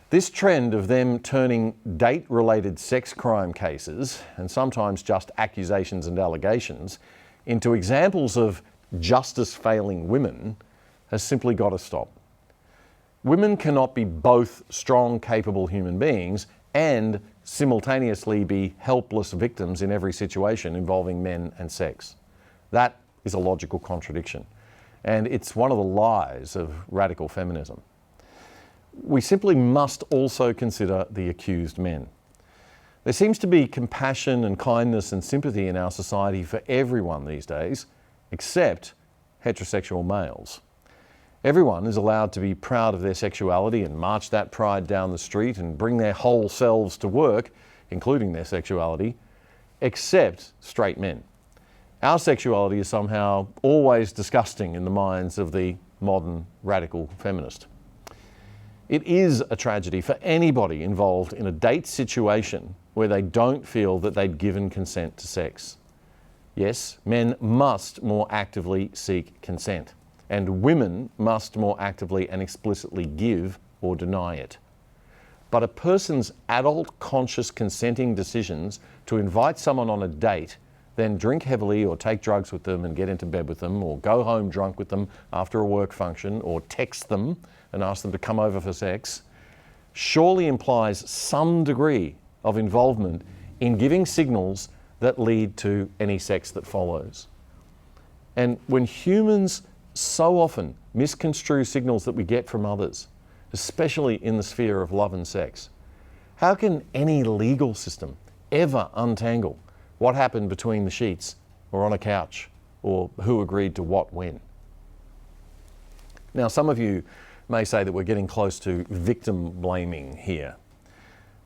This trend of them turning date-related sex crime cases, and sometimes just accusations and allegations, into examples of justice failing women has simply got to stop. Women cannot be both strong, capable human beings and simultaneously be helpless victims in every situation involving men and sex. That is a logical contradiction, and it's one of the lies of radical feminism. We simply must also consider the accused men. There seems to be compassion and kindness and sympathy in our society for everyone these days, except heterosexual males. Everyone is allowed to be proud of their sexuality and march that pride down the street and bring their whole selves to work, including their sexuality, except straight men. Our sexuality is somehow always disgusting in the minds of the modern radical feminist. It is a tragedy for anybody involved in a date situation where they don't feel that they'd given consent to sex. Yes, men must more actively seek consent, and women must more actively and explicitly give or deny it. But a person's adult, conscious, consenting decisions to invite someone on a date, then drink heavily or take drugs with them and get into bed with them, or go home drunk with them after a work function, or text them and ask them to come over for sex, surely implies some degree of involvement in giving signals that lead to any sex that follows. And when humans so often misconstrue signals that we get from others, especially in the sphere of love and sex, how can any legal system ever untangle what happened between the sheets or on a couch, or who agreed to what when? Now, some of you may say that we're getting close to victim blaming here.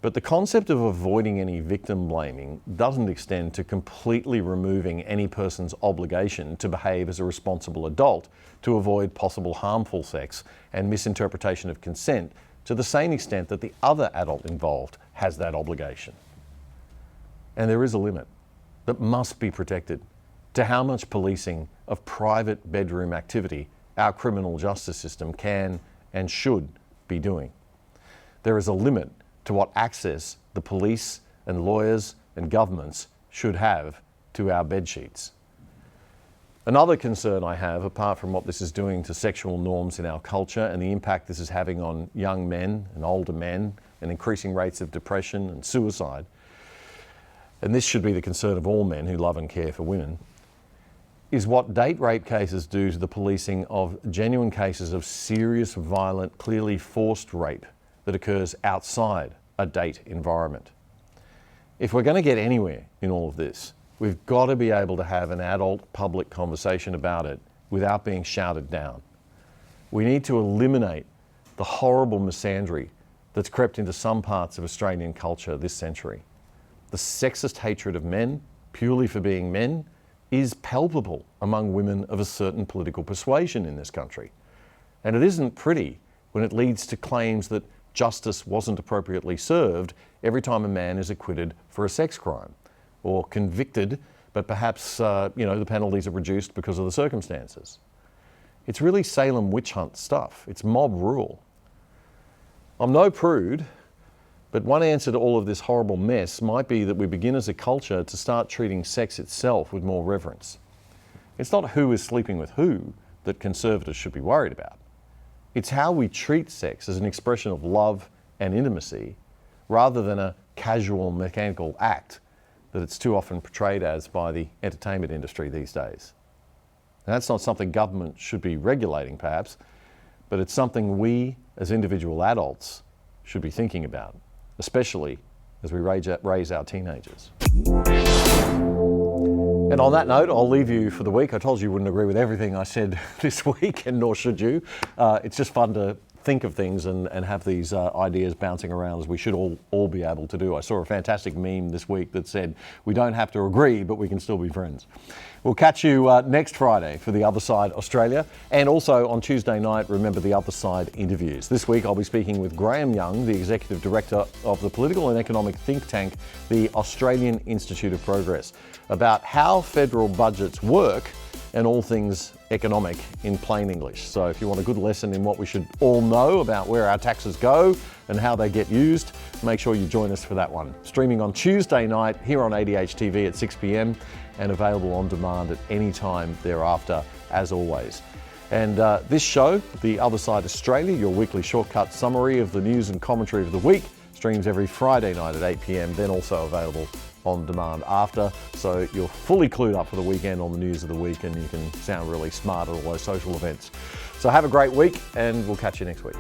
But the concept of avoiding any victim blaming doesn't extend to completely removing any person's obligation to behave as a responsible adult to avoid possible harmful sex and misinterpretation of consent to the same extent that the other adult involved has that obligation. And there is a limit that must be protected to how much policing of private bedroom activity our criminal justice system can and should be doing. There is a limit to what access the police and lawyers and governments should have to our bedsheets. Another concern I have, apart from what this is doing to sexual norms in our culture and the impact this is having on young men and older men and increasing rates of depression and suicide, and this should be the concern of all men who love and care for women, is what date rape cases do to the policing of genuine cases of serious, violent, clearly forced rape that occurs outside a date environment. If we're going to get anywhere in all of this, we've got to be able to have an adult public conversation about it without being shouted down. We need to eliminate the horrible misandry that's crept into some parts of Australian culture this century. The sexist hatred of men, purely for being men, is palpable among women of a certain political persuasion in this country. And it isn't pretty when it leads to claims that justice wasn't appropriately served every time a man is acquitted for a sex crime, or convicted, but perhaps the penalties are reduced because of the circumstances. It's really Salem witch hunt stuff. It's mob rule. I'm no prude, but one answer to all of this horrible mess might be that we begin as a culture to start treating sex itself with more reverence. It's not who is sleeping with who that conservatives should be worried about. It's how we treat sex as an expression of love and intimacy, rather than a casual, mechanical act that it's too often portrayed as by the entertainment industry these days. And that's not something government should be regulating, perhaps, but it's something we, as individual adults, should be thinking about, especially as we raise our teenagers. And on that note, I'll leave you for the week. I told you you wouldn't agree with everything I said this week, and nor should you. It's just fun to think of things and have these ideas bouncing around, as we should all be able to do. I saw a fantastic meme this week that said, we don't have to agree, but we can still be friends. We'll catch you next Friday for The Other Side Australia, and also on Tuesday night, remember The Other Side interviews. This week I'll be speaking with Graham Young, the Executive Director of the political and economic think tank, the Australian Institute of Progress, about how federal budgets work and all things economic in plain English. So if you want a good lesson in what we should all know about where our taxes go and how they get used, make sure you join us for that one. Streaming on Tuesday night here on ADH TV at 6 p.m. and available on demand at any time thereafter, as always. And this show, The Other Side Australia, your weekly shortcut summary of the news and commentary of the week, streams every Friday night at 8 p.m, then also available on demand after, so you're fully clued up for the weekend on the news of the week, and you can sound really smart at all those social events. So have a great week, and we'll catch you next week.